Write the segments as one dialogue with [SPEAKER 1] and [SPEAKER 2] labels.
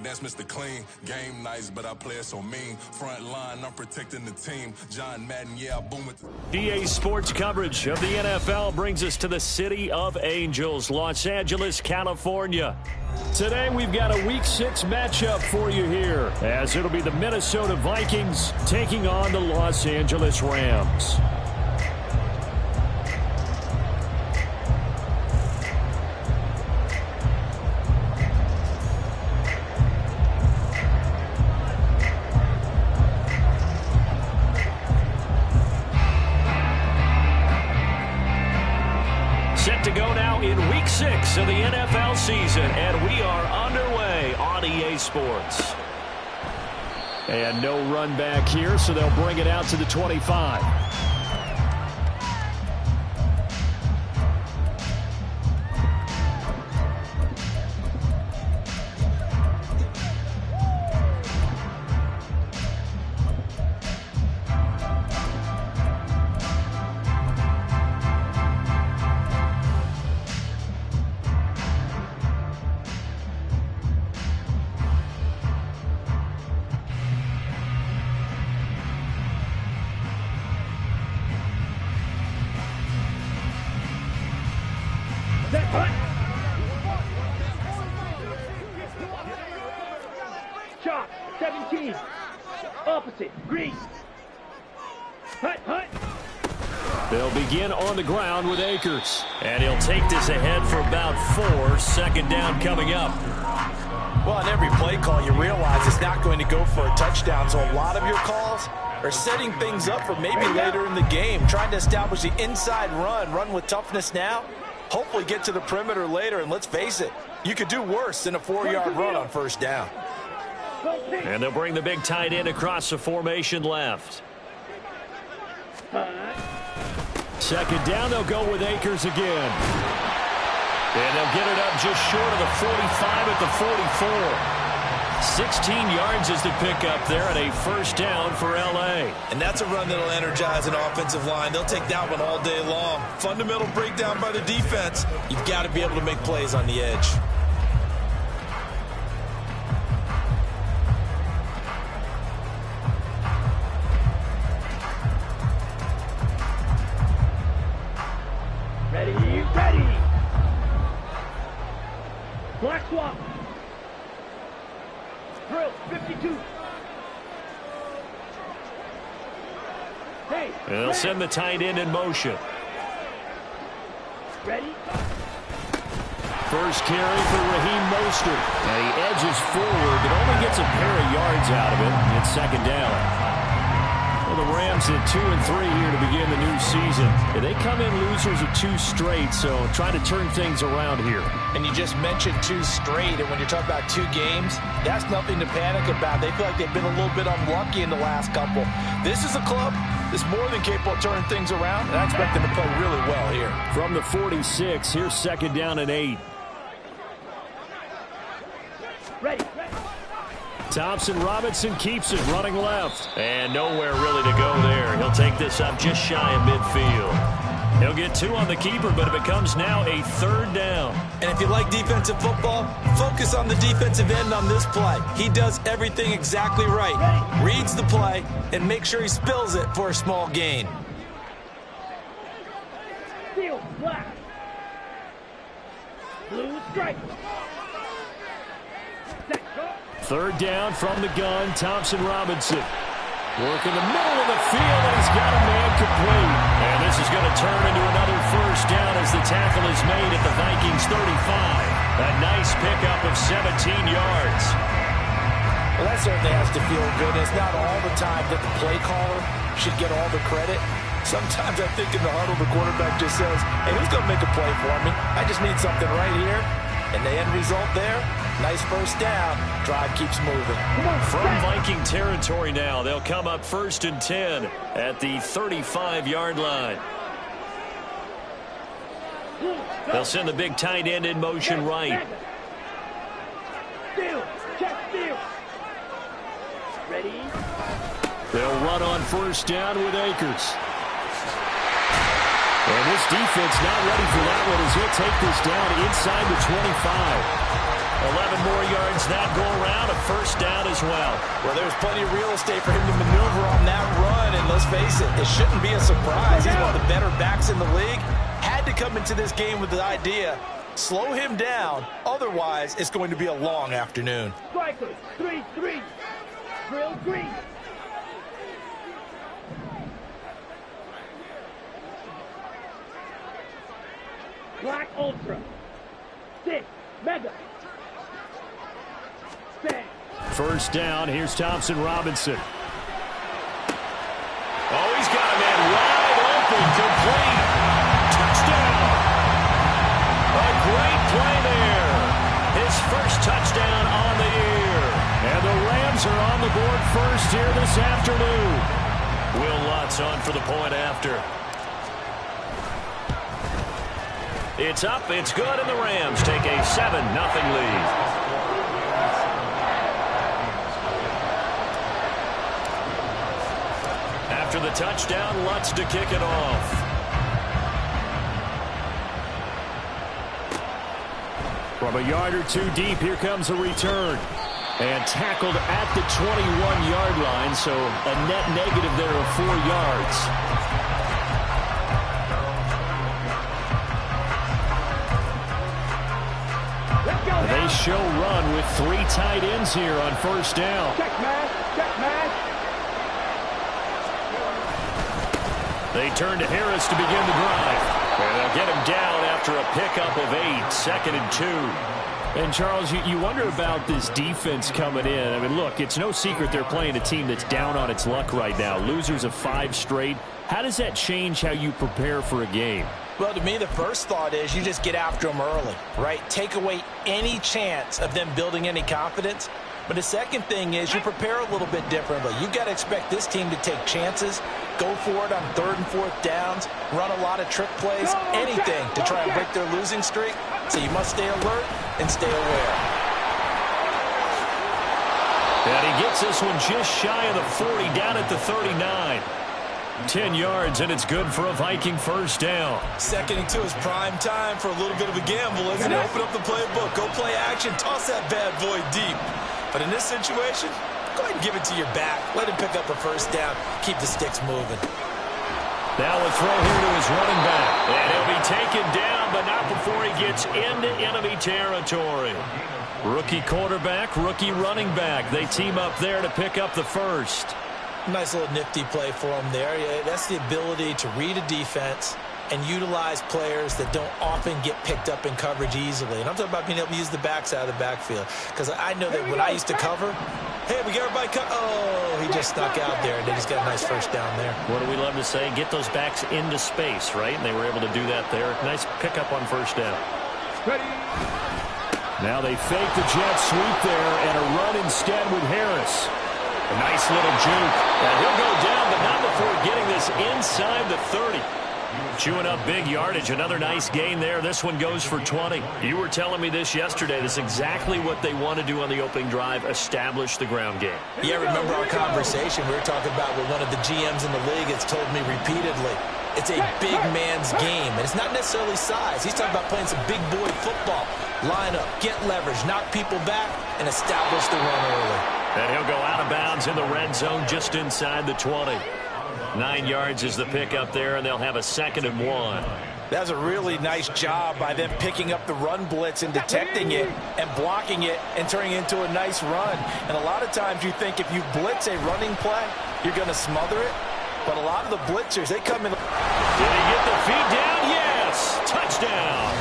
[SPEAKER 1] That's Mr. Clean. Game nice, but I play it so mean. Front line, I'm protecting the team. John Madden, yeah, I boom it.
[SPEAKER 2] EA Sports coverage of the NFL brings us to the City of Angels, Los Angeles, California. Today we've got a Week 6 matchup for you here, as it'll be the Minnesota Vikings taking on the Los Angeles Rams. Set to go now in Week 6 of the NFL season, and we are underway on EA Sports. And no run back here, so they'll bring it out to the 25.
[SPEAKER 3] Shot, 17. Opposite, green. Hut, hut.
[SPEAKER 2] They'll begin on the ground with Akers. And he'll take this ahead for about 4. Second down coming up.
[SPEAKER 4] Well, on every play call, you realize it's not going to go for a touchdown, so a lot of your calls are setting things up for maybe later in the game, trying to establish the inside run with toughness now, hopefully get to the perimeter later, and let's face it, you could do worse than a 4-yard run on first down.
[SPEAKER 2] And they'll bring the big tight end across the formation left. Second down, they'll go with Akers again. And they'll get it up just short of the 45 at the 44. 16 yards is the pickup there, and a first down for L.A.
[SPEAKER 4] And that's a run that'll energize an offensive line. They'll take that one all day long. Fundamental breakdown by the defense. You've got to be able to make plays on the edge.
[SPEAKER 3] Ready. Black swap. Drill, 52. Hey.
[SPEAKER 2] They'll send the tight end in motion.
[SPEAKER 3] Ready.
[SPEAKER 2] First carry for Raheem Mostert. And he edges forward, but only gets a pair of yards out of it. It's second down. Well, the Rams at 2-3 here to begin the new season. They come in losers of 2 straight, so trying to turn things around here.
[SPEAKER 4] And you just mentioned 2 straight, and when you're talking about 2 games, that's nothing to panic about. They feel like they've been a little bit unlucky in the last couple. This is a club that's more than capable of turning things around, and I expect them to play really well here.
[SPEAKER 2] From the 46, here's second down and 8.
[SPEAKER 3] Ready.
[SPEAKER 2] Thompson Robinson keeps it running left. And nowhere really to go there. He'll take this up just shy of midfield. He'll get 2 on the keeper, but it becomes now a third down.
[SPEAKER 4] And if you like defensive football, focus on the defensive end on this play. He does everything exactly right. Reads the play and make sure he spills it for a small gain.
[SPEAKER 3] Steel, black. Blue stripe.
[SPEAKER 2] Third down from the gun, Thompson Robinson. Work in the middle of the field, and he's got a man complete. And this is going to turn into another first down as the tackle is made at the Vikings 35. A nice pickup of 17 yards.
[SPEAKER 4] Well, that certainly has to feel good. It's not all the time that the play caller should get all the credit. Sometimes I think in the huddle, the quarterback just says, hey, who's going to make a play for me? I just need something right here. And the end result there, nice first down. Drive keeps moving.
[SPEAKER 2] From Viking territory now, they'll come up 1st and 10 at the 35-yard line. They'll send the big tight end in motion right.
[SPEAKER 3] Steal, check steal. Ready.
[SPEAKER 2] They'll run on first down with Akers. And this defense not ready for that one as he'll take this down inside the 25. 11 more yards that go around, a first down as well.
[SPEAKER 4] Well, there's plenty of real estate for him to maneuver on that run, and let's face it, it shouldn't be a surprise. He's one of the better backs in the league. Had to come into this game with the idea, slow him down, otherwise it's going to be a long afternoon.
[SPEAKER 3] Strikers, 3-3. Drill green. Black Ultra. 6. Mega. Bang.
[SPEAKER 2] First down, here's Thompson Robinson. Oh, he's got a man wide open, complete. Touchdown. A great play there. His first touchdown on the year. And the Rams are on the board first here this afternoon. Will Lutz on for the point after. It's up, it's good, and the Rams take a 7-0 lead. After the touchdown, Lutz to kick it off. From a yard or two deep, here comes a return. And tackled at the 21-yard line, so a net negative there of 4 yards. They show run with 3 tight ends here on first down.
[SPEAKER 3] Check man. Check man.
[SPEAKER 2] They turn to Harris to begin the drive. And they'll get him down after a pickup of 8, 2nd and 2. And, Charles, you wonder about this defense coming in. I mean, look, it's no secret they're playing a team that's down on its luck right now. Losers of 5 straight. How does that change how you prepare for a game?
[SPEAKER 4] Well, to me, the first thought is you just get after them early, right? Take away any chance of them building any confidence. But the second thing is you prepare a little bit differently. You've got to expect this team to take chances, go for it on 3rd and 4th downs, run a lot of trick plays, anything to try and break their losing streak. So you must stay alert and stay aware.
[SPEAKER 2] And he gets this one just shy of the 40, down at the 39. 10 yards, and it's good for a Viking first down.
[SPEAKER 4] 2nd and 2 is prime time for a little bit of a gamble, isn't it? Open up the playbook, go play action, toss that bad boy deep. But in this situation, go ahead and give it to your back. Let him pick up a first down. Keep the sticks moving.
[SPEAKER 2] Now a throw here to his running back. And he'll be taken down, but not before he gets into enemy territory. Rookie quarterback, rookie running back. They team up there to pick up the first.
[SPEAKER 4] Nice little nifty play for him there. Yeah, that's the ability to read a defense and utilize players that don't often get picked up in coverage easily. And I'm talking about being able to use the backs out of the backfield. Because I know that when I used to cover, hey, we got everybody cut. Oh, he just snuck out there, and they just got a nice first down there.
[SPEAKER 2] What do we love to say? Get those backs into space, right? And they were able to do that there. Nice pickup on first down.
[SPEAKER 3] Ready.
[SPEAKER 2] Now they fake the jet sweep there and a run instead with Harris. A nice little juke. And he'll go down, but not before getting this inside the 30. Chewing up big yardage. Another nice gain there. This one goes for 20. You were telling me this yesterday. This is exactly what they want to do on the opening drive, establish the ground game.
[SPEAKER 4] Yeah, remember our conversation we were talking about with one of the GMs in the league that's told me repeatedly. It's a big man's game, and it's not necessarily size. He's talking about playing some big boy football. Line up, get leverage, knock people back, and establish the run early.
[SPEAKER 2] And he'll go out of bounds in the red zone just inside the 20. 9 yards is the pickup there, and they'll have a 2nd and 1.
[SPEAKER 4] That's a really nice job by them picking up the run blitz and detecting it and blocking it and turning it into a nice run. And a lot of times you think if you blitz a running play, you're going to smother it. But a lot of the blitzers, they come in.
[SPEAKER 2] Did he get the feet down? Yes! Touchdown!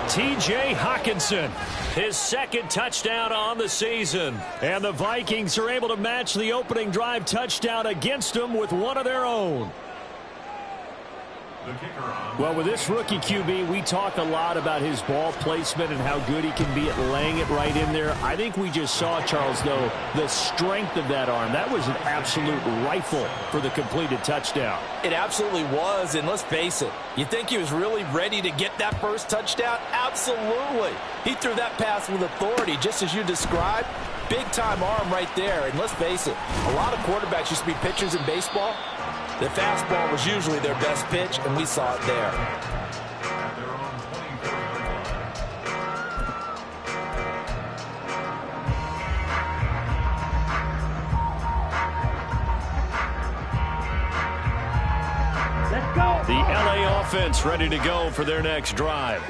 [SPEAKER 2] T.J. Hawkinson, his 2nd touchdown on the season. And the Vikings are able to match the opening drive touchdown against them with one of their own. Well, with this rookie QB, we talk a lot about his ball placement and how good he can be at laying it right in there. I think we just saw, Charles, though, the strength of that arm. That was an absolute rifle for the completed touchdown.
[SPEAKER 4] It absolutely was, and let's face it, you think he was really ready to get that first touchdown? Absolutely. He threw that pass with authority, just as you described. Big-time arm right there, and let's face it, a lot of quarterbacks used to be pitchers in baseball. The fastball was usually their best pitch, and we saw it there.
[SPEAKER 2] The LA offense ready to go for their next drive.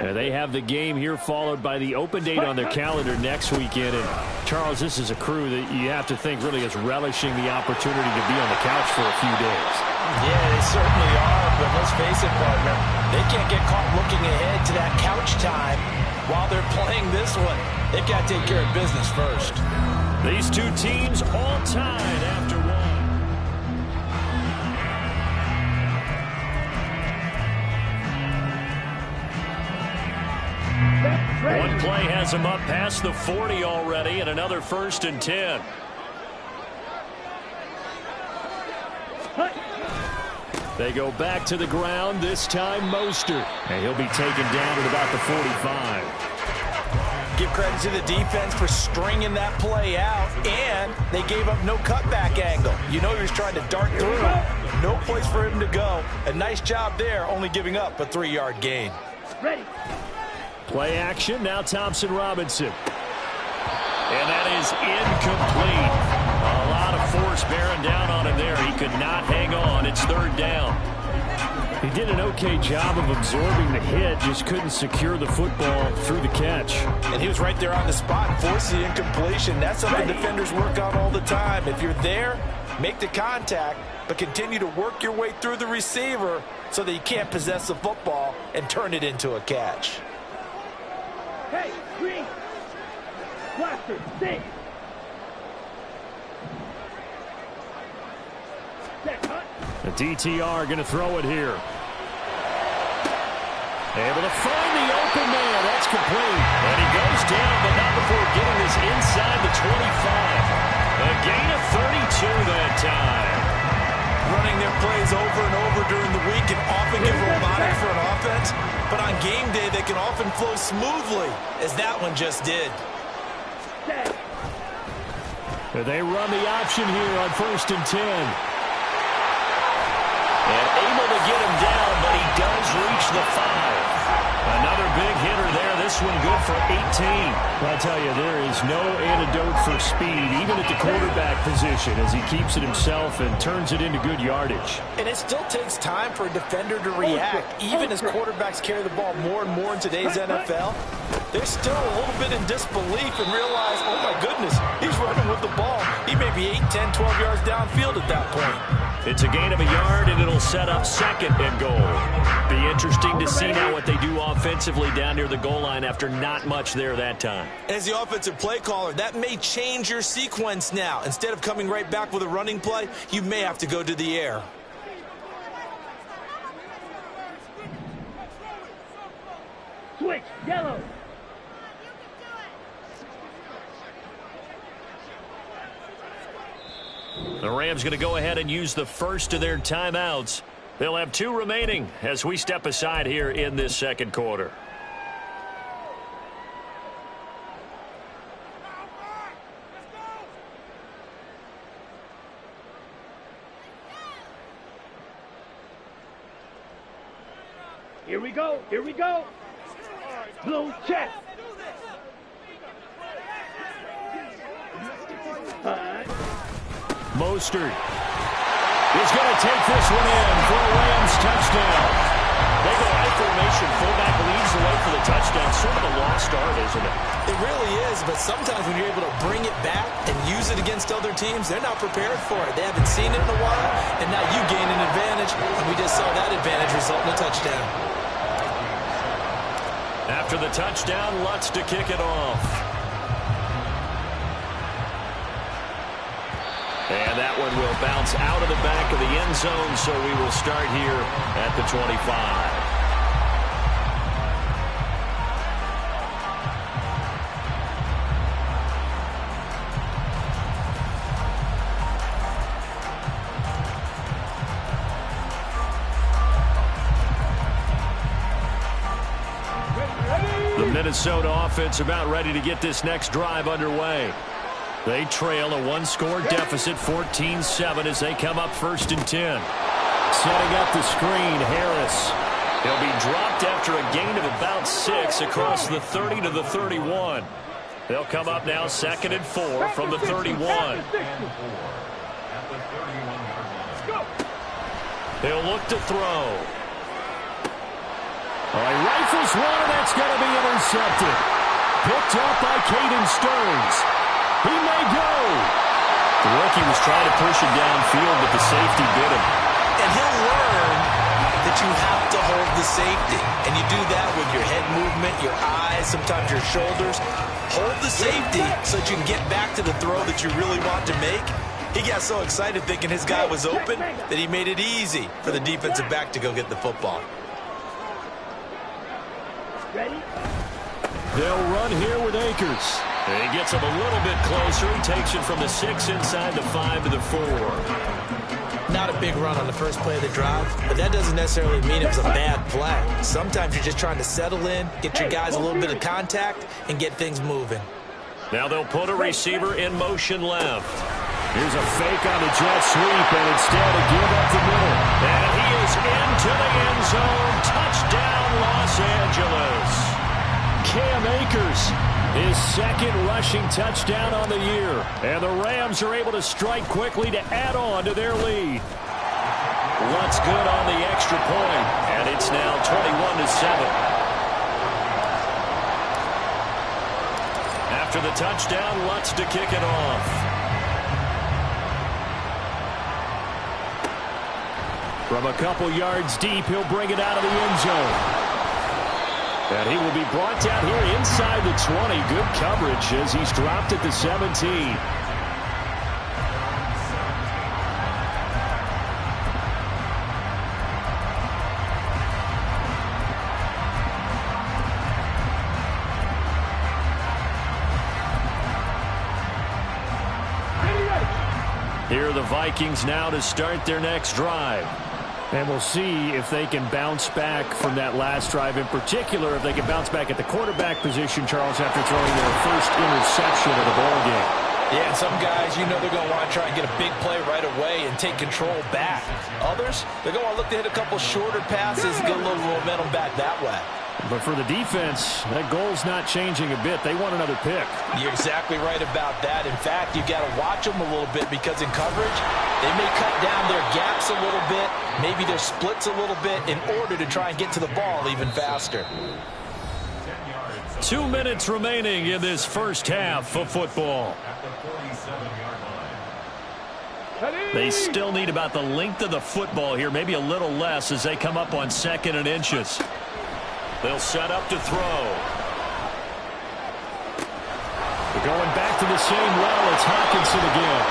[SPEAKER 2] They have the game here followed by the open date on their calendar next weekend. And Charles, this is a crew that you have to think really is relishing the opportunity to be on the couch for a few days.
[SPEAKER 4] Yeah, they certainly are, but let's face it, partner. They can't get caught looking ahead to that couch time while they're playing this one. They've got to take care of business first.
[SPEAKER 2] These two teams all tied after one. One play has them up past the 40 already, and another 1st and 10. They go back to the ground, this time Mostert. And he'll be taken down at about the 45.
[SPEAKER 4] Give credit to the defense for stringing that play out, and they gave up no cutback angle. You know he was trying to dart through. No place for him to go. A nice job there, only giving up a 3-yard gain.
[SPEAKER 3] Ready.
[SPEAKER 2] Play action, now Thompson Robinson. And that is incomplete. A lot of force bearing down on him there. He could not hang on. It's 3rd down. He did an okay job of absorbing the hit, just couldn't secure the football through the catch.
[SPEAKER 4] And he was right there on the spot and forced the incompletion. That's something defenders work on all the time. If you're there, make the contact, but continue to work your way through the receiver so that you can't possess the football and turn it into a catch.
[SPEAKER 3] Hey, green. Blaster, six.
[SPEAKER 2] The DTR going to throw it here. Able to find the open man. That's complete. And he goes down, but not before getting this inside the 25. A gain of 32 that time.
[SPEAKER 4] Running their plays over and over during the week can often get robotic for an offense, but on game day they can often flow smoothly, as that one just did.
[SPEAKER 2] They run the option here on 1st and 10. And able to get him down, but he does reach the 5. Another big hitter there. This one good for 18. I'll tell you, there is no antidote for speed, even at the quarterback position, as he keeps it himself and turns it into good yardage.
[SPEAKER 4] And it still takes time for a defender to react. Even as quarterbacks carry the ball more and more in today's NFL, they're still a little bit in disbelief and realize, oh my goodness, he's running with the ball. He may be 8, 10, 12 yards downfield at that point.
[SPEAKER 2] It's a gain of a yard, and it'll set up 2nd and goal. Be interesting to see now what they do offensively down near the goal line after not much there that time.
[SPEAKER 4] As the offensive play caller, that may change your sequence now. Instead of coming right back with a running play, you may have to go to the air.
[SPEAKER 3] Switch, yellow.
[SPEAKER 2] The Rams going to go ahead and use the first of their timeouts. They'll have 2 remaining as we step aside here in this 2nd quarter.
[SPEAKER 3] Here we go, here we go. Blue check.
[SPEAKER 2] Mostert is going to take this one in for a Rams touchdown. They go I formation. Fullback leads the way for the touchdown. Sort of a lost art, isn't it?
[SPEAKER 4] It really is, but sometimes when you're able to bring it back and use it against other teams, they're not prepared for it. They haven't seen it in a while, and now you gain an advantage, and we just saw that advantage result in a touchdown.
[SPEAKER 2] After the touchdown, Lutz to kick it off. And that one will bounce out of the back of the end zone, so we will start here at the 25. The Minnesota offense about ready to get this next drive underway. They trail a one-score deficit, 14-7, as they come up 1st and 10. Setting up the screen, Harris. He'll be dropped after a gain of about 6 across the 30 to the 31. They'll come up now 2nd and 4 from the 31. He'll look to throw. He rifles one, and that's going to be intercepted. Picked up by Caden Stearns. He may go. The rookie was trying to push him downfield, but the safety bit him.
[SPEAKER 4] And he'll learn that you have to hold the safety. And you do that with your head movement, your eyes, sometimes your shoulders. Hold the safety so that you can get back to the throw that you really want to make. He got so excited thinking his guy was open that he made it easy for the defensive back to go get the football.
[SPEAKER 2] They'll run here with Akers. He gets him a little bit closer. He takes it from the 6 inside the 5 to the 4.
[SPEAKER 4] Not a big run on the first play of the drive, but that doesn't necessarily mean it was a bad play. Sometimes you're just trying to settle in, get your guys a little bit of contact, and get things moving.
[SPEAKER 2] Now they'll put a receiver in motion left. Here's a fake on the jet sweep, and instead a give up the middle. And he is into the end zone. Touchdown, Los Angeles. Cam Akers, his 2nd rushing touchdown on the year. And the Rams are able to strike quickly to add on to their lead. Lutz good on the extra point, and it's now 21-7. After the touchdown, Lutz to kick it off. From a couple yards deep, he'll bring it out of the end zone. And he will be brought down here inside the 20. Good coverage as he's dropped at the 17. Here are the Vikings now to start their next drive. And we'll see if they can bounce back from that last drive, in particular, if they can bounce back at the quarterback position, Charles, after throwing their first interception of the ballgame.
[SPEAKER 4] Yeah, and some guys, you know they're going to want to try and get a big play right away and take control back. Others, they're going to look to hit a couple shorter passes and get a little momentum back that way.
[SPEAKER 2] But for the defense, that goal's not changing a bit. They want another pick.
[SPEAKER 4] You're exactly right about that. In fact, you've got to watch them a little bit because in coverage, they may cut down their gaps a little bit, maybe their splits a little bit in order to try and get to the ball even faster.
[SPEAKER 2] 2 minutes remaining in this first half of football. They still need about the length of the football here, maybe a little less as they come up on 2nd and inches. They'll set up to throw. They're going back to the same well. It's Hawkinson again.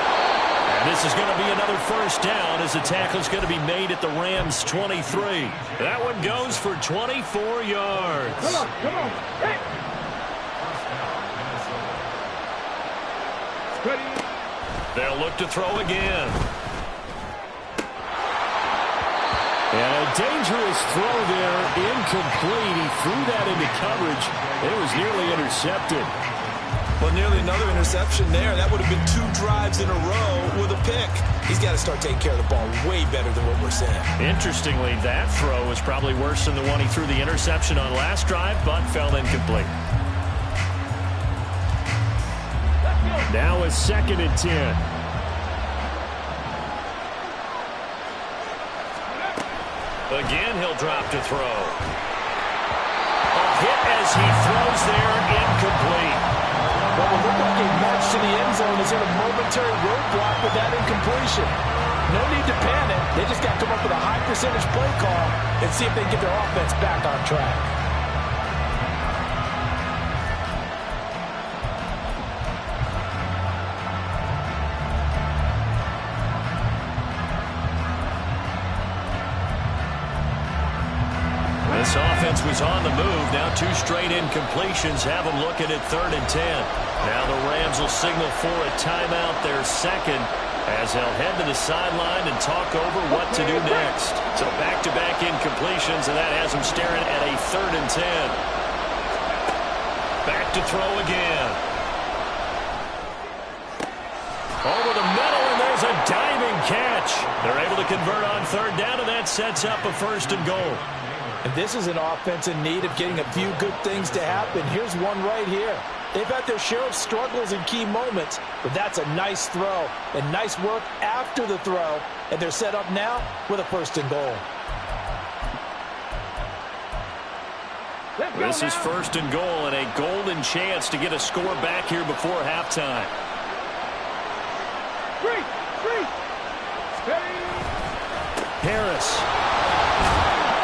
[SPEAKER 2] And this is going to be another first down as the tackle's going to be made at the Rams' 23. That one goes for 24 yards.
[SPEAKER 3] Come on, come on. Hey. Ready.
[SPEAKER 2] They'll look to throw again. And a dangerous throw there, incomplete. He threw that into coverage. It was nearly intercepted.
[SPEAKER 4] Well, nearly another interception there. That would have been 2 drives in a row with a pick. He's got to start taking care of the ball way better than what we're seeing.
[SPEAKER 2] Interestingly, that throw was probably worse than the one he threw the interception on last drive, but fell incomplete. Now it's 2nd and 10. Again, he'll drop to throw. A hit as he throws there, incomplete.
[SPEAKER 4] Well, it looked like a march to the end zone is in a momentary roadblock with that incompletion. No need to panic. They just got to come up with a high percentage play call and see if they can get their offense back on track.
[SPEAKER 2] This offense was on the move. Now 2 straight incompletions have them looking at 3rd and 10. Now the Rams will signal for a timeout, their second, as they'll head to the sideline and talk over what to do next. So back-to-back incompletions, and that has them staring at a 3rd and 10. Back to throw again. Over the middle, and there's a diving catch. They're able to convert on third down, and that sets up a 1st and goal.
[SPEAKER 4] And this is an offense in need of getting a few good things to happen. Here's one right here. They've had their share of struggles in key moments, but that's a nice throw and nice work after the throw, and they're set up now with a 1st and goal.
[SPEAKER 2] This is 1st and goal and a golden chance to get a score back here before halftime. Harris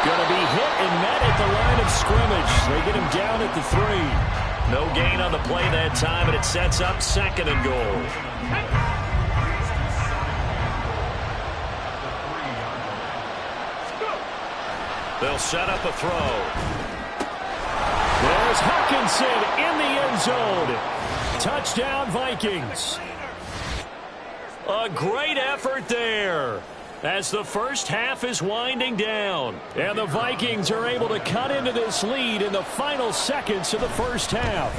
[SPEAKER 2] going to be hit and met at the line of scrimmage. They get him down at the 3. No gain on the play that time, and it sets up 2nd and goal. They'll set up a throw. There's Hawkinson in the end zone. Touchdown, Vikings. A great effort there as the first half is winding down. And the Vikings are able to cut into this lead in the final seconds of the first half.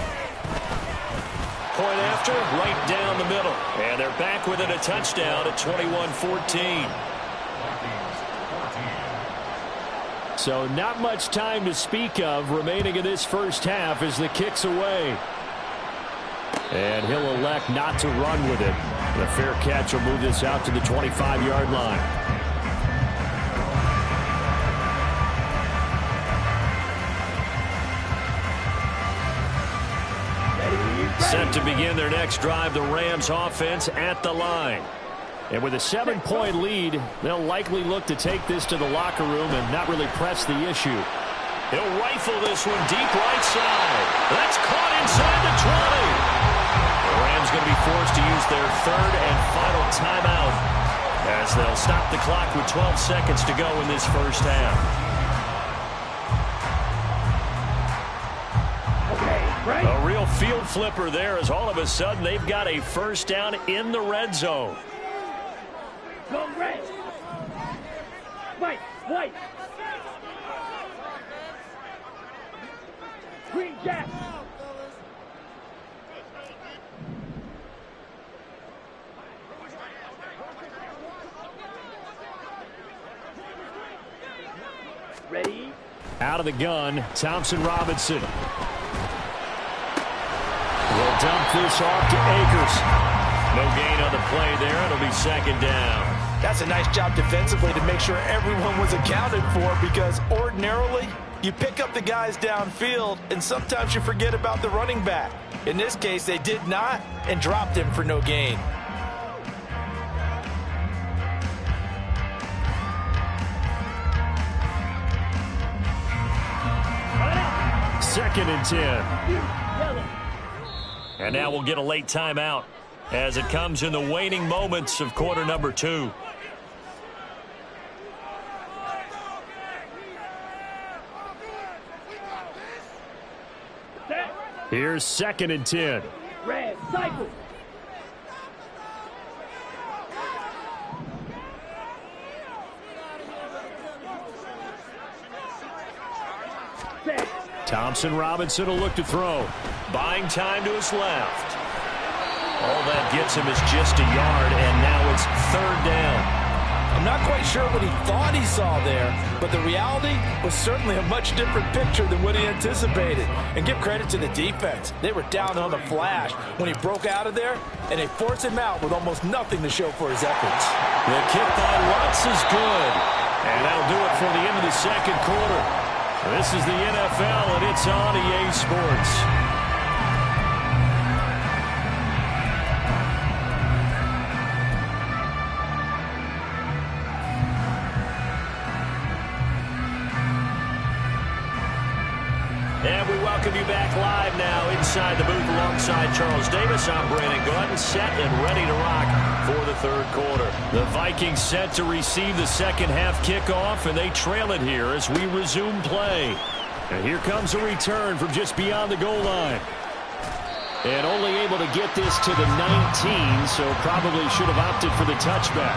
[SPEAKER 2] Point after, right down the middle. And they're back within a touchdown at 21-14. So not much time to speak of remaining in this first half as the kick's away. And he'll elect not to run with it. The fair catch will move this out to the 25-yard line. Set to begin their next drive, the Rams offense at the line. And with a 7-point lead, they'll likely look to take this to the locker room and not really press the issue. He'll rifle this one deep right side. That's caught inside the 20. The Rams going to be forced to use their 3rd and final timeout as they'll stop the clock with 12 seconds to go in this first half. A real field flipper there as all of a sudden they've got a 1st down in the red zone.
[SPEAKER 3] Go red. White. Green Jack. Ready?
[SPEAKER 2] Out of the gun, Thompson Robinson. Will dump this off to Akers. No gain on the play there. It'll be 2nd down.
[SPEAKER 4] That's a nice job defensively to make sure everyone was accounted for, because ordinarily you pick up the guys downfield and sometimes you forget about the running back. In this case, they did not and dropped him for no gain.
[SPEAKER 2] Second and 10. And now we'll get a late timeout as it comes in the waning moments of quarter number 2. Here's 2nd and 10.
[SPEAKER 3] Red, cycle.
[SPEAKER 2] Thompson Robinson will look to throw. Buying time to his left. All that gets him is just a yard, and now it's 3rd down.
[SPEAKER 4] I'm not quite sure what he thought he saw there, but the reality was certainly a much different picture than what he anticipated. And give credit to the defense. They were down on the flash when he broke out of there, and they forced him out with almost nothing to show for his efforts.
[SPEAKER 2] The kick by Watts is good, and that'll do it for the end of the 2nd quarter. This is the NFL, and it's on EA Sports. And we welcome you back live now inside the booth alongside Charles Davis. I'm Brandon Gordon, set and ready to rock for the 3rd quarter. The Vikings set to receive the 2nd half kickoff, and they trail it here as we resume play. And here comes a return from just beyond the goal line. And only able to get this to the 19, so probably should have opted for the touchback.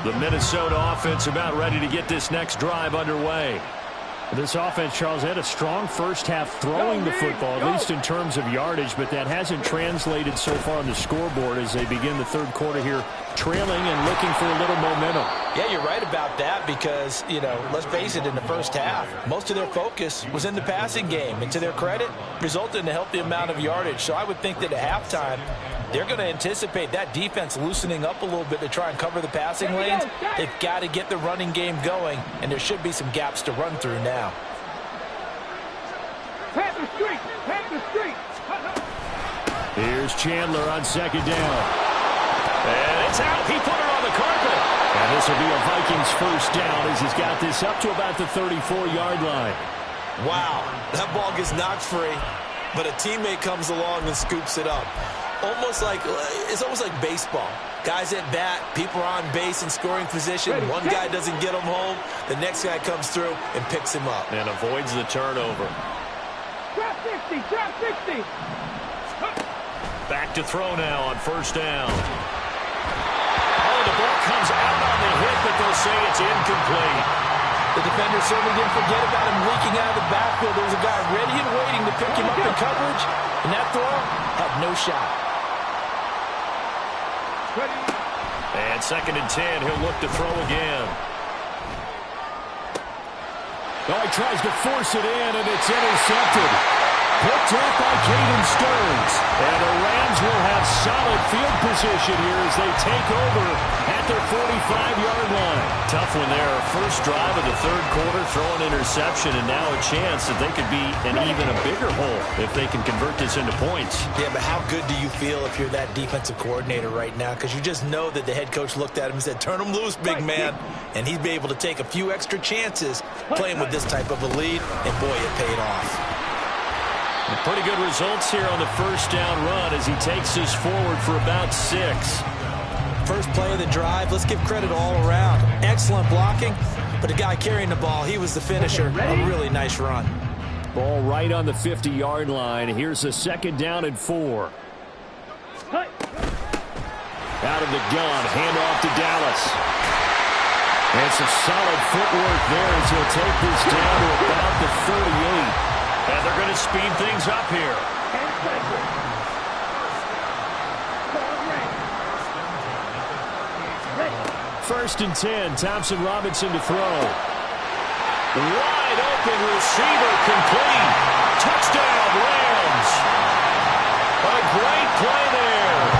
[SPEAKER 2] The Minnesota offense about ready to get this next drive underway. This offense, Charles, had a strong first half throwing the football, at least in terms of yardage, but that hasn't translated so far on the scoreboard as they begin the third quarter here, trailing and looking for a little momentum.
[SPEAKER 4] Yeah, you're right about that because, you know, let's face it, in the first half, most of their focus was in the passing game. And to their credit, resulted in a healthy amount of yardage. So I would think that at halftime, they're going to anticipate that defense loosening up a little bit to try and cover the passing lanes. They've got to get the running game going, and there should be some gaps to run through now.
[SPEAKER 3] Panther Street! Panther Street!
[SPEAKER 2] Here's Chandler on second down. And it's out. He put it on the carpet. And this will be a Vikings first down as he's got this up to about the 34-yard line.
[SPEAKER 5] Wow, that ball gets knocked free, but a teammate comes along and scoops it up. It's almost like baseball. Guys at bat, people are on base in scoring position. One guy doesn't get him home. The next guy comes through and picks him up.
[SPEAKER 2] And avoids the turnover.
[SPEAKER 3] Drop 60! Drop 60!
[SPEAKER 2] Back to throw now on first down. Oh, the ball comes out on the hit, but they'll say it's incomplete.
[SPEAKER 4] The defender certainly didn't forget about him leaking out of the backfield. There was a guy ready and waiting to pick him up in coverage, and that throw had no shot.
[SPEAKER 2] And second and 10, he'll look to throw again. Oh, he tries to force it in, and it's intercepted. Picked up by Caden Stearns. And the Rams will have solid field position here as they take over at their 45-yard line. Tough one there. First drive of the third quarter, throw an interception, and now a chance that they could be in even a bigger hole if they can convert this into points.
[SPEAKER 4] Yeah, but how good do you feel if you're that defensive coordinator right now? Because you just know that the head coach looked at him and said, turn him loose, big man. And he'd be able to take a few extra chances playing with this type of a lead, and boy, it paid off.
[SPEAKER 2] Pretty good results here on the first down run as he takes us forward for about 6.
[SPEAKER 4] First play of the drive, let's give credit all around. Excellent blocking, but the guy carrying the ball, he was the finisher. A really nice run.
[SPEAKER 2] Ball right on the 50-yard line. Here's a second down and 4. Out of the gun, handoff to Dallas. And some solid footwork there as he'll take this down to about the 38. And they're going to speed things up here. First and 10, Thompson Robinson to throw. Wide open receiver complete. Touchdown, Rams. A great play there.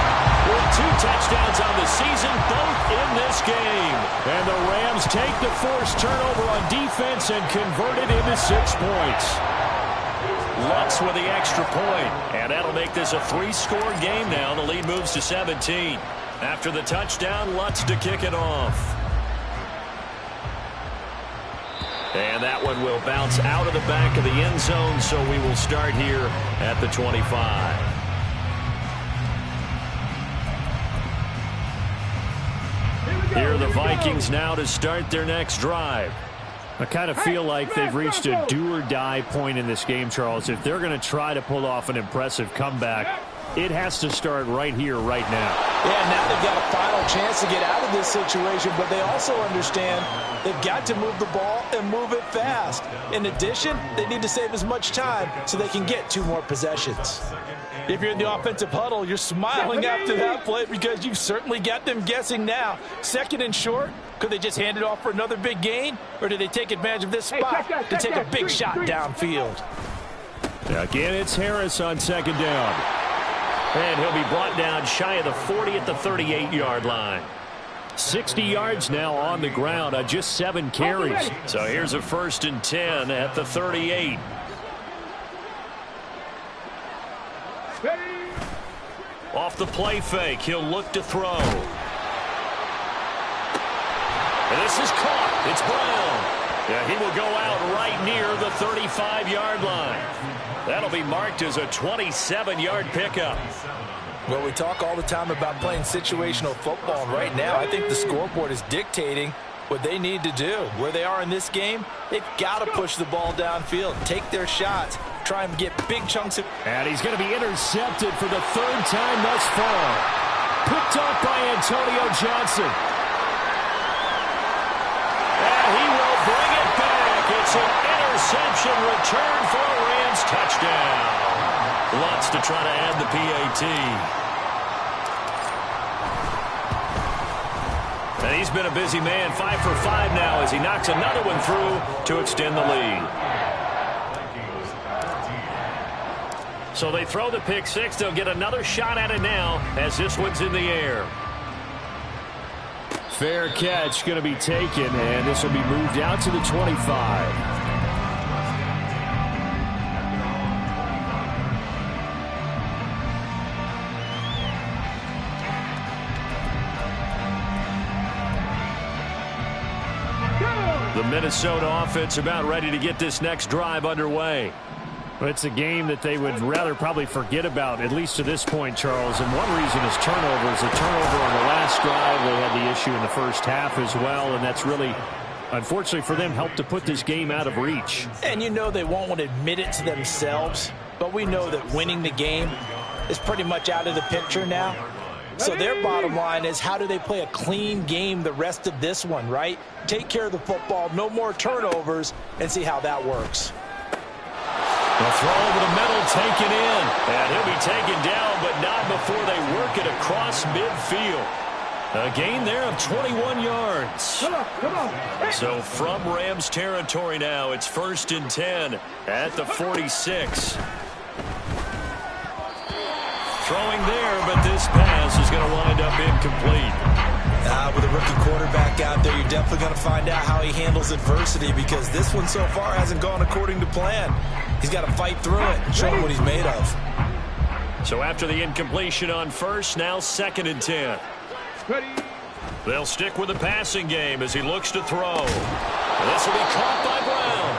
[SPEAKER 2] With 2 touchdowns on the season, both in this game. And the Rams take the forced turnover on defense and convert it into 6 points. Lutz with the extra point, and that'll make this a 3-score game now. The lead moves to 17. After the touchdown, Lutz to kick it off. And that one will bounce out of the back of the end zone, so we will start here at the 25. Here are the Vikings now to start their next drive. I kind of feel like they've reached a do-or-die point in this game, Charles. If they're going to try to pull off an impressive comeback, it has to start right here, right now.
[SPEAKER 4] Yeah, now they've got a final chance to get out of this situation, but they also understand they've got to move the ball and move it fast. In addition, they need to save as much time so they can get 2 more possessions. If you're in the offensive huddle, you're smiling after that play because you've certainly got them guessing now. Second and short, could they just hand it off for another big gain? Or do they take advantage of this spot to take a big shot downfield?
[SPEAKER 2] Again, it's Harris on second down. And he'll be brought down shy of the 40 at the 38-yard line. 60 yards now on the ground on just 7 carries. So here's a first and 10 at the 38. Off the play fake, he'll look to throw. And this is caught. It's Brown. Yeah, he will go out right near the 35-yard line. That'll be marked as a 27-yard pickup.
[SPEAKER 4] Well, we talk all the time about playing situational football, and right now I think the scoreboard is dictating what they need to do. Where they are in this game, they've got to push the ball downfield, take their shots, try and get big chunks of...
[SPEAKER 2] And he's going to be intercepted for the 3rd time thus far. Picked off by Antonio Johnson. an interception return for a Rams touchdown. Lots to try to add the PAT. And he's been a busy man, 5 for 5 now as he knocks another one through to extend the lead. So they throw the pick six. They'll get another shot at it now as this one's in the air.
[SPEAKER 3] Fair catch going to be taken, and this will be moved out to the 25.
[SPEAKER 2] The Minnesota offense about ready to get this next drive underway.
[SPEAKER 3] Well, it's a game that they would rather probably forget about, at least to this point, Charles. And one reason is turnovers. A turnover on the last drive. They had the issue in the first half as well, and that's really, unfortunately for them, helped to put this game out of reach.
[SPEAKER 4] And you know they won't want to admit it to themselves, but we know that winning the game is pretty much out of the picture now. So their bottom line is, how do they play a clean game the rest of this one, right? Take care of the football, no more turnovers, and see how that works.
[SPEAKER 2] The throw over the middle, taken in. And he'll be taken down, but not before they work it across midfield. A gain there of 21 yards.
[SPEAKER 3] Come on.
[SPEAKER 2] So from Rams territory now, it's 1st and 10 at the 46. Throwing there, but this pass is going to wind up incomplete.
[SPEAKER 5] With a rookie quarterback out there, you're definitely going to find out how he handles adversity, because this one so far hasn't gone according to plan. He's got to fight through it and show him what he's made of.
[SPEAKER 2] So after the incompletion on first, now 2nd and 10. They'll stick with the passing game as he looks to throw. This will be caught by Brown.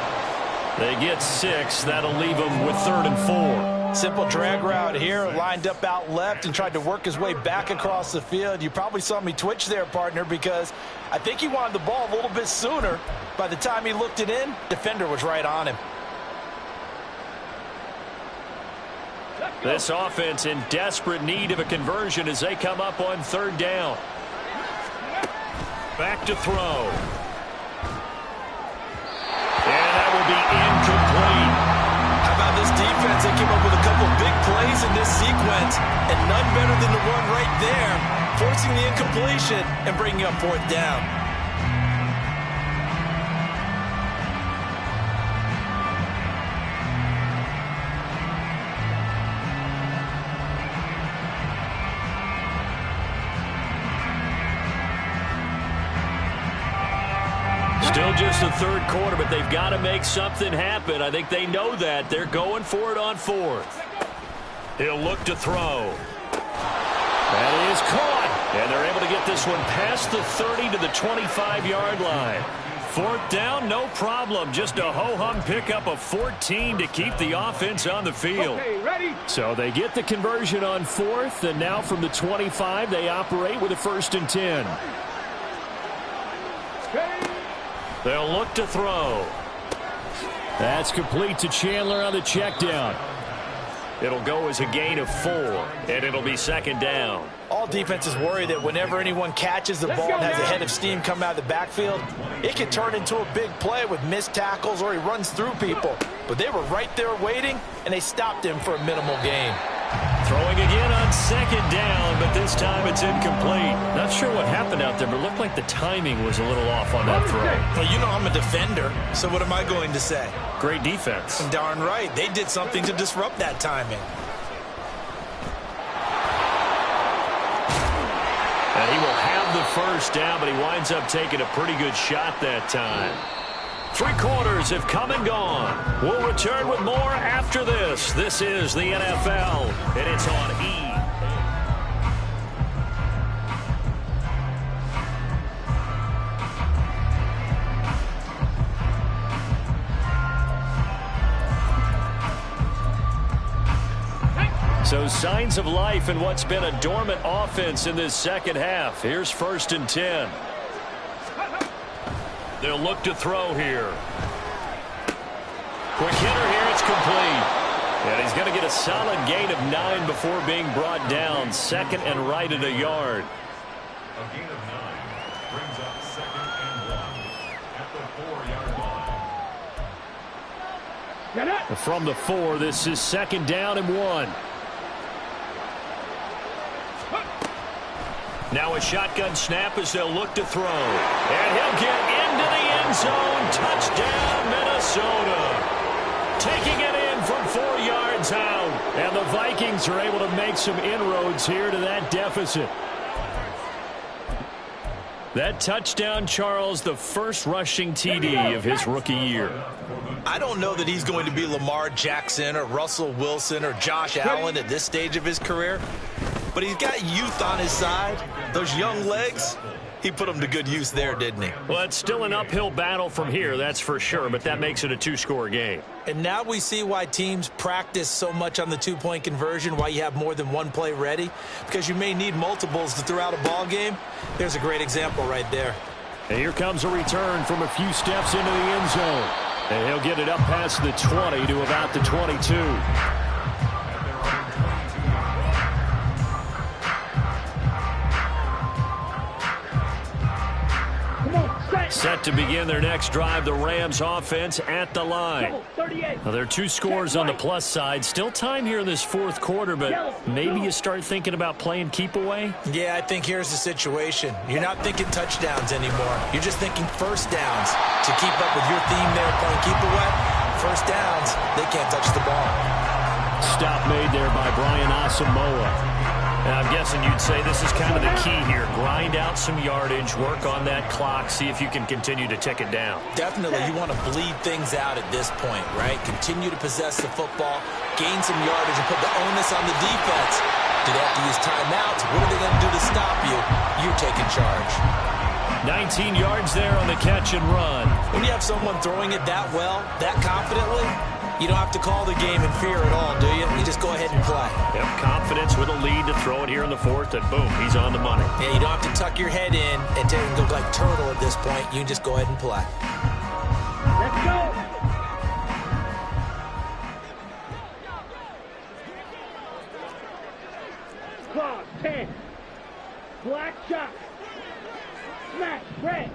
[SPEAKER 2] They get 6. That'll leave him with 3rd and 4.
[SPEAKER 4] Simple drag route here, lined up out left and tried to work his way back across the field. You probably saw me twitch there, partner, because I think he wanted the ball a little bit sooner. By the time he looked it in, defender was right on him.
[SPEAKER 2] This offense in desperate need of a conversion as they come up on 3rd down. Back to throw. And that will be incomplete.
[SPEAKER 5] How about this defense? They came up with a couple big plays in this sequence, and none better than the one right there, forcing the incompletion and bringing up 4th down.
[SPEAKER 2] Still just the 3rd quarter, but they've got to make something happen. I think they know that. They're going for it on 4th. He'll look to throw. That is caught. And they're able to get this one past the 30 to the 25-yard line. 4th down, no problem. Just a ho-hum pickup of 14 to keep the offense on the field.
[SPEAKER 3] Okay, ready? So they get the conversion on 4th, and now from the 25, they operate with a 1st and 10.
[SPEAKER 2] They'll look to throw.
[SPEAKER 3] That's complete to Chandler on the check down.
[SPEAKER 2] It'll go as a gain of 4, and it'll be 2nd down.
[SPEAKER 4] All defenses worry that whenever anyone catches the ball and has a head of steam come out of the backfield, it can turn into a big play with missed tackles or he runs through people. But they were right there waiting, and they stopped him for a minimal gain.
[SPEAKER 2] Throwing again on 2nd down, but this time it's incomplete. Not sure what happened out there, but it looked like the timing was a little off on that throw.
[SPEAKER 5] Well, you know I'm a defender, so what am I going to say?
[SPEAKER 2] Great defense.
[SPEAKER 5] Darn right. They did something to disrupt that timing.
[SPEAKER 2] And he will have the 1st down, but he winds up taking a pretty good shot that time. 3 quarters have come and gone. We'll return with more after this. This is the NFL, and it's on E! So signs of life in what's been a dormant offense in this 2nd half. Here's 1st and 10. They'll look to throw here. Quick hitter here, it's complete. And he's going to get a solid gain of 9 before being brought down. 2nd and right at a yard.
[SPEAKER 1] A gain of 9 brings up 2nd and 1 at the 4-yard line.
[SPEAKER 3] From the 4, this is 2nd down and 1. Now a shotgun snap as they'll look to throw. And he'll get into the end zone. Touchdown, Minnesota. Taking it in from 4 yards out. And the Vikings are able to make some inroads here to that deficit. That touchdown, Charles, the first rushing TD of his rookie year.
[SPEAKER 5] I don't know that he's going to be Lamar Jackson or Russell Wilson or Josh Allen at this stage of his career, but he's got youth on his side. Those young legs, he put them to good use there, didn't he?
[SPEAKER 3] Well, it's still an uphill battle from here, that's for sure, but that makes it a 2-score game.
[SPEAKER 5] And now we see why teams practice so much on the 2-point conversion, why you have more than one play ready, because you may need multiples to throw out a ball game. There's a great example right there.
[SPEAKER 3] And here comes a return from a few steps into the end zone. And he'll get it up past the 20 to about the 22. Set to begin their next drive, the Rams offense at the line. Now, there are 2 scores on the plus side. Still time here in this 4th quarter, but maybe you start thinking about playing keep away?
[SPEAKER 5] Yeah, I think here's the situation. You're not thinking touchdowns anymore. You're just thinking first downs. To keep up with your theme there, playing keep away, first downs, they can't touch the ball.
[SPEAKER 3] Stop made there by Brian Asamoah. And I'm guessing you'd say this is kind of the key here. Grind out some yardage, work on that clock, see if you can continue to tick it down.
[SPEAKER 5] Definitely, you want to bleed things out at this point, right? Continue to possess the football, gain some yardage, and put the onus on the defense. Do they have to use timeouts? What are they going to do to stop you? You're taking charge.
[SPEAKER 3] 19 yards there on the catch and run.
[SPEAKER 5] When you have someone throwing it that well, that confidently, you don't have to call the game in fear at all, do you? You just go ahead and play.
[SPEAKER 3] Yep, confidence with a lead to throw it here in the 4th, and boom, he's on the money.
[SPEAKER 5] Yeah, you don't have to tuck your head in and go like turtle at this point. You just go ahead and play.
[SPEAKER 6] Let's go. Claw, 10. Black shot. Smash, red.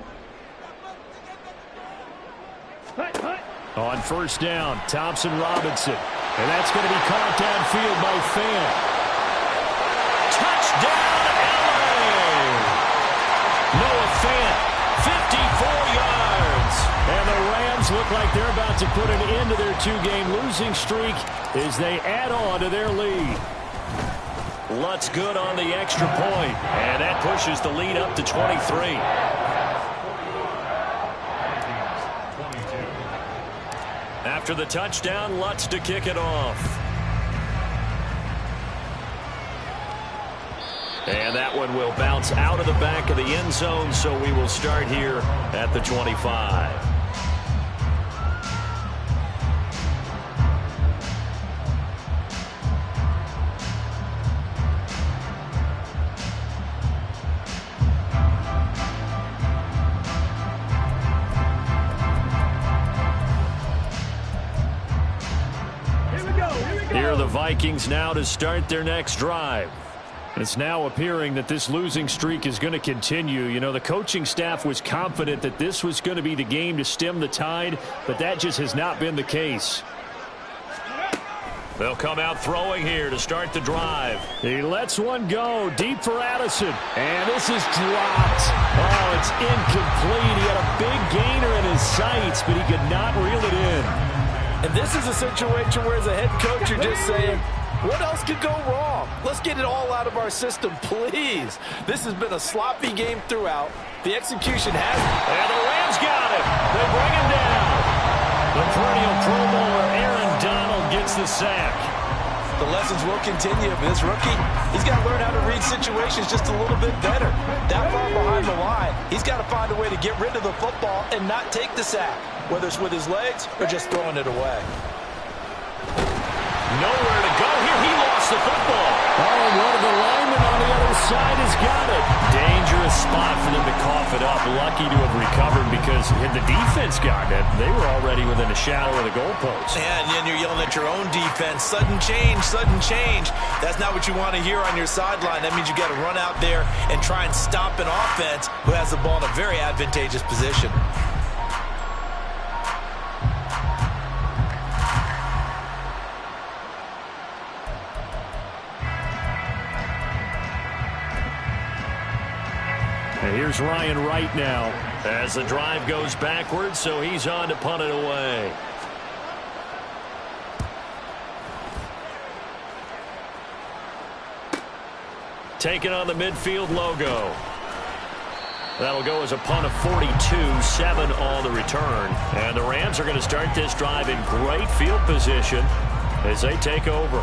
[SPEAKER 6] Hut, hut.
[SPEAKER 3] On 1st down, Thompson Robinson. And that's going to be caught downfield by Fan. Touchdown, LA! Noah Fant, 54 yards. And the Rams look like they're about to put an end to their 2-game losing streak as they add on to their lead. Lutz good on the extra point. And that pushes the lead up to 23. After the touchdown, Lutz to kick it off. And that one will bounce out of the back of the end zone, so we will start here at the 25. Vikings now to start their next drive. It's now appearing that this losing streak is going to continue. You know, the coaching staff was confident that this was going to be the game to stem the tide, but that just has not been the case. They'll come out throwing here to start the drive. He lets one go deep for Addison, and this is dropped. Oh, it's incomplete. He had a big gainer in his sights, but he could not reel it in.
[SPEAKER 4] And this is a situation where as a head coach you're just saying, what else could go wrong? Let's get it all out of our system, please. This has been a sloppy game throughout. The execution has.
[SPEAKER 3] And the Rams got him. They bring him down. The perennial Pro Bowler Aaron Donald gets the sack.
[SPEAKER 5] The lessons will continue. This rookie, he's got to learn how to read situations just a little bit better. That far behind the line, he's got to find a way to get rid of the football and not take the sack, whether it's with his legs or just throwing it away.
[SPEAKER 3] Nowhere to go here. He lost the football. Oh, and one of the linemen on the other side has got it. Dangerous spot for them to cough it up. Lucky to have recovered because had the defense gotten it, they were already within a shadow of the goalpost.
[SPEAKER 5] Yeah, and then you're yelling at your own defense. Sudden change, sudden change. That's not what you want to hear on your sideline. That means you got to run out there and try and stop an offense who has the ball in a very advantageous position.
[SPEAKER 2] And here's Ryan Wright now as the drive goes backwards, so he's on to punt it away. Taking on the midfield logo. That'll go as a punt of 42, 7 on the return. And the Rams are going to start this drive in great field position as they take over.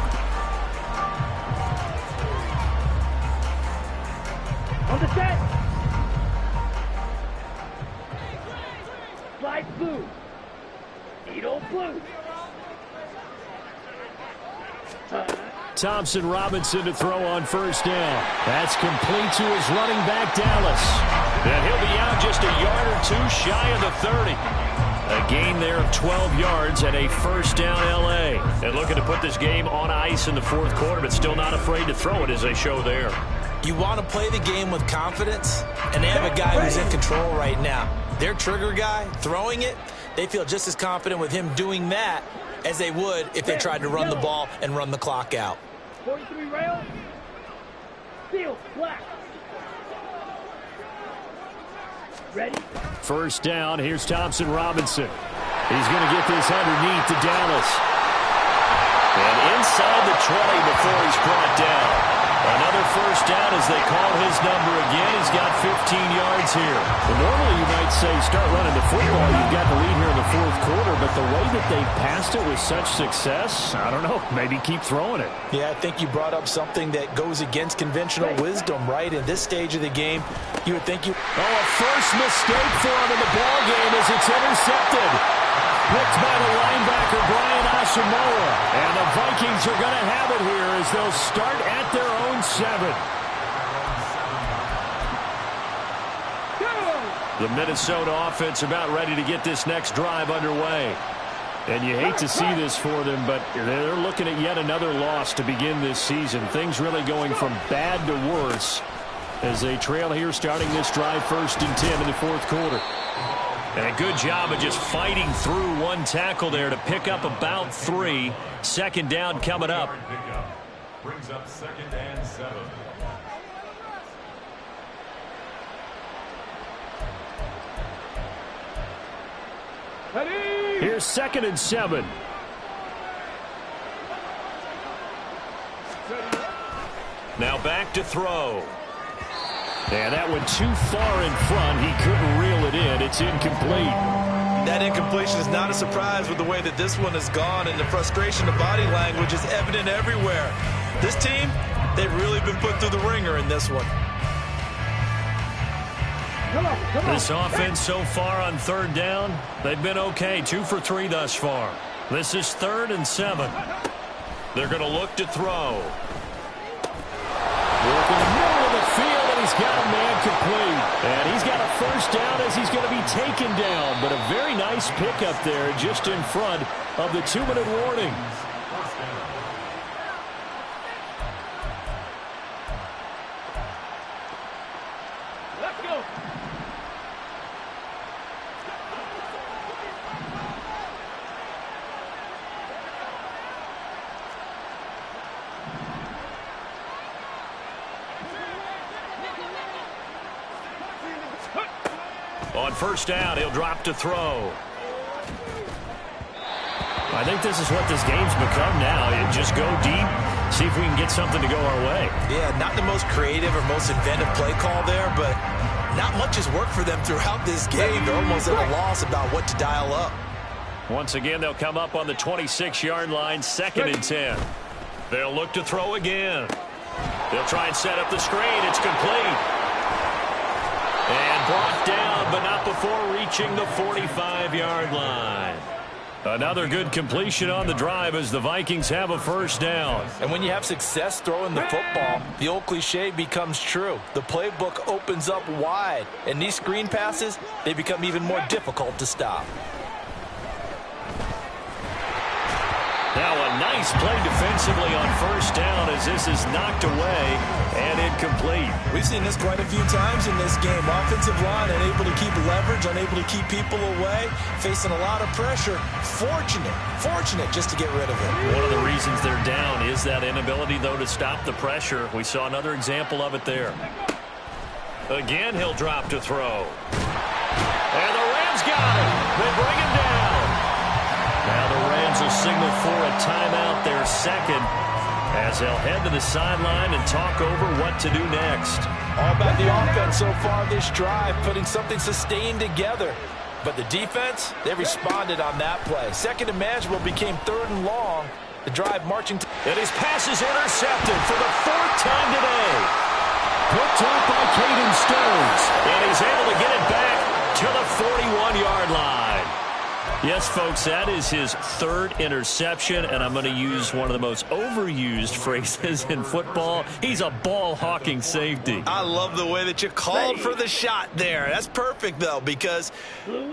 [SPEAKER 6] On the set. Slide blue. Needle blue.
[SPEAKER 2] Thompson Robinson to throw on first down. That's complete to his running back, Dallas. And he'll be out just a yard or two shy of the 30. A gain there of 12 yards and a first down L.A. And looking to put this game on ice in the fourth quarter, but still not afraid to throw it as they show there.
[SPEAKER 5] You want to play the game with confidence, and they have a guy who's in control right now. Their trigger guy, throwing it, they feel just as confident with him doing that as they would if they tried to run the ball and run the clock out.
[SPEAKER 6] 43 rail. Field black. Ready?
[SPEAKER 2] First down, here's Thompson Robinson. He's going to get this underneath to Dallas. And inside the 20 before he's brought down. Another first down as they call his number again. He's got 15 yards here.
[SPEAKER 3] Well, normally you might say start running the football. You've got the lead here in the fourth quarter, but the way that they passed it with such success, I don't know, maybe keep throwing it.
[SPEAKER 4] Yeah, I think you brought up something that goes against conventional wisdom, right? In this stage of the game, you would think you...
[SPEAKER 2] Oh, a first mistake for him in the ball game as it's intercepted. Picked by the linebacker, Brian Asamoah. And the Vikings are going to have it here as they'll start at their own 7. The Minnesota offense about ready to get this next drive underway. And you hate to see this for them, but they're looking at yet another loss to begin this season. Things really going from bad to worse as they trail here starting this drive 1st and 10 in the fourth quarter. And a good job of just fighting through one tackle there to pick up about 3. Second down coming up.
[SPEAKER 1] Brings up 2nd and 7.
[SPEAKER 2] Here's 2nd and 7. Now back to throw. And that went too far in front. He couldn't reel it in. It's incomplete.
[SPEAKER 5] That incompletion is not a surprise with the way that this one has gone, and the frustration of body language is evident everywhere. This team, they've really been put through the ringer in this one.
[SPEAKER 6] Come on.
[SPEAKER 2] This offense so far on 3rd down, they've been okay. 2 for 3 thus far. This is 3rd and 7. They're going to look to throw. Work in the middle of the field, and he's got a man complete. And he's got a first down as he's going to be taken down. But a very nice pickup there just in front of the 2-minute warning.
[SPEAKER 6] Let's go.
[SPEAKER 2] On first down, he'll drop to throw. I think this is what this game's become now. You just go deep, see if we can get something to go our way.
[SPEAKER 5] Yeah, not the most creative or most inventive play call there, but not much has worked for them throughout this game. They're almost at a loss about what to dial up.
[SPEAKER 2] Once again, they'll come up on the 26-yard line, 2nd and 10. They'll look to throw again. They'll try and set up the screen. It's complete. And brought down, but not before reaching the 45-yard line. Another good completion on the drive as the Vikings have a first down.
[SPEAKER 4] And when you have success throwing the football, the old cliche becomes true. The playbook opens up wide, and these screen passes, they become even more difficult to stop.
[SPEAKER 2] Now a nice play defensively on first down as this is knocked away and incomplete.
[SPEAKER 5] We've seen this quite a few times in this game. Offensive line unable to keep leverage, unable to keep people away, facing a lot of pressure. Fortunate just to get rid of it.
[SPEAKER 2] One of the reasons they're down is that inability, though, to stop the pressure. We saw another example of it there. Again, he'll drop to throw. And the Rams got it. They bring him down. Now the Rams will signal for a timeout, their second, as they'll head to the sideline and talk over what to do next.
[SPEAKER 4] All about the offense so far this drive, putting something sustained together. But the defense, they responded on that play. Second and manageable became third and long. The drive marching.
[SPEAKER 2] And his pass is intercepted for the fourth time today. Picked up by Caden Stones. And he's able to get it back to the 41-yard line. Yes, folks, that is his third interception, and I'm going to use one of the most overused phrases in football. He's a ball-hawking safety.
[SPEAKER 5] I love the way that you called for the shot there. That's perfect, though, because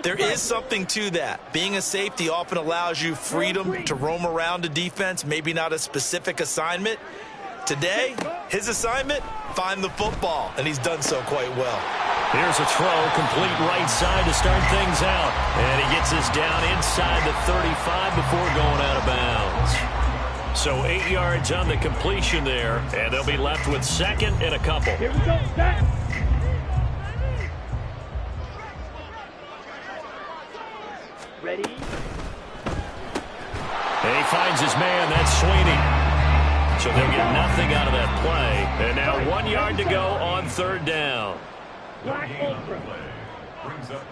[SPEAKER 5] there is something to that. Being a safety often allows you freedom to roam around a defense, maybe not a specific assignment. Today, his assignment, find the football, and he's done so quite well.
[SPEAKER 2] Here's a throw, complete right side to start things out. And he gets us down inside the 35 before going out of bounds. So 8 yards on the completion there, and they'll be left with second and a couple.
[SPEAKER 6] Here we go, set. Ready?
[SPEAKER 2] And he finds his man, that's Sweeney. So they'll get nothing out of that play. And now 1 yard to go on third down.
[SPEAKER 6] Black Ultra.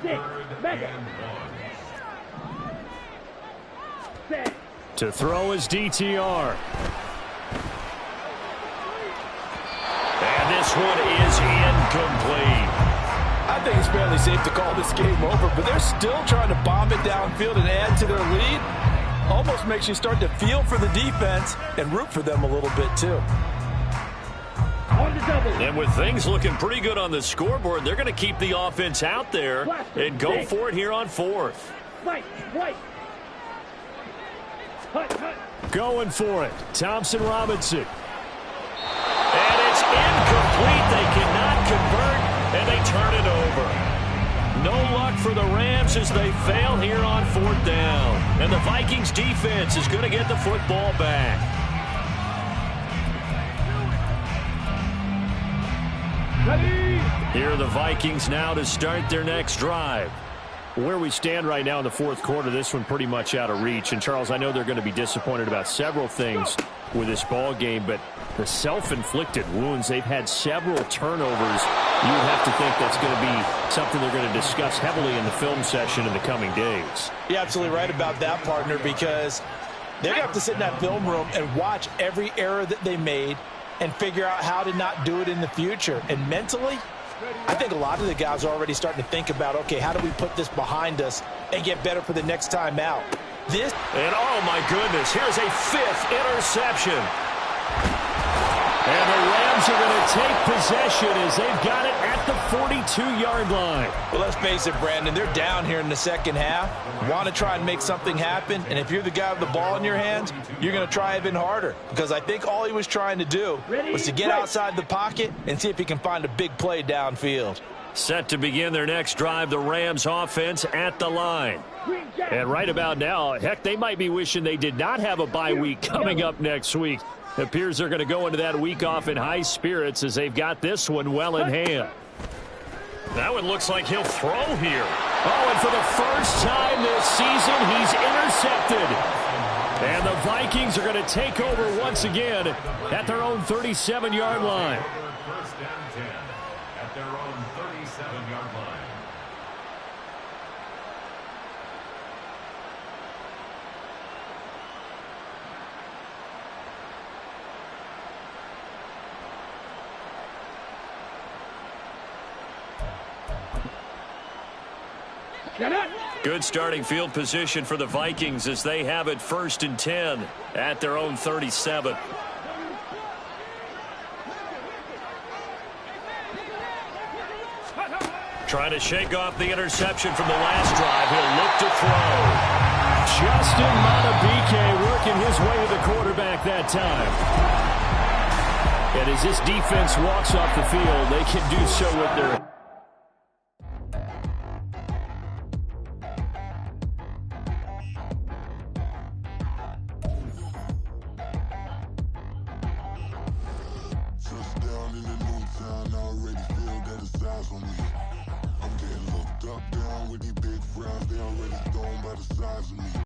[SPEAKER 6] 6, Mega. Set.
[SPEAKER 3] To throw is DTR.
[SPEAKER 2] And this one is incomplete.
[SPEAKER 4] I think it's fairly safe to call this game over, but they're still trying to bomb it downfield and add to their lead. Almost makes you start to feel for the defense and root for them a little bit, too.
[SPEAKER 6] On the double.
[SPEAKER 2] And with things looking pretty good on the scoreboard, they're going to keep the offense out there and go for it here on fourth.
[SPEAKER 6] Right, right. Hut, hut.
[SPEAKER 3] Going for it. Thompson Robinson.
[SPEAKER 2] And it's incomplete. They cannot convert, and they turn it over. No luck for the Rams as they fail here on fourth down. And the Vikings defense is going to get the football back.
[SPEAKER 6] Ready?
[SPEAKER 3] Here are the Vikings now to start their next drive. Where we stand right now in the fourth quarter, this one pretty much out of reach. And, Charles, I know they're going to be disappointed about several things with this ball game, but the self-inflicted wounds, they've had several turnovers. You would have to think that's going to be something they're going to discuss heavily in the film session in the coming days.
[SPEAKER 4] You're absolutely right about that, partner, because they're going to have to sit in that film room and watch every error that they made and figure out how to not do it in the future. And mentally, I think a lot of the guys are already starting to think about, okay, how do we put this behind us and get better for the next time out?
[SPEAKER 2] And, oh, my goodness, here's a fifth interception.
[SPEAKER 3] And the Rams are going to take possession as they've got it at the 42-yard line.
[SPEAKER 4] Well, let's face it, Brandon, they're down here in the second half. Want to try and make something happen, and if you're the guy with the ball in your hands, you're going to try even harder, because I think all he was trying to do was to get outside the pocket and see if he can find a big play downfield.
[SPEAKER 2] Set to begin their next drive, the Rams offense at the line.
[SPEAKER 3] And right about now, heck, they might be wishing they did not have a bye week coming up next week. It appears they're going to go into that week off in high spirits as they've got this one well in hand.
[SPEAKER 2] That one looks like he'll throw here.
[SPEAKER 3] Oh, and for the first time this season, he's intercepted. And the Vikings are going to take over once again at their own 37-yard line.
[SPEAKER 1] First down 10 at their own 37-yard line.
[SPEAKER 2] Good starting field position for the Vikings as they have it 1st and 10 at their own 37. Trying to shake off the interception from the last drive. He'll look to throw.
[SPEAKER 3] Justin Matabike working his way to the quarterback that time. And as this defense walks off the field, they can do so with their...
[SPEAKER 1] already gone by the size of me.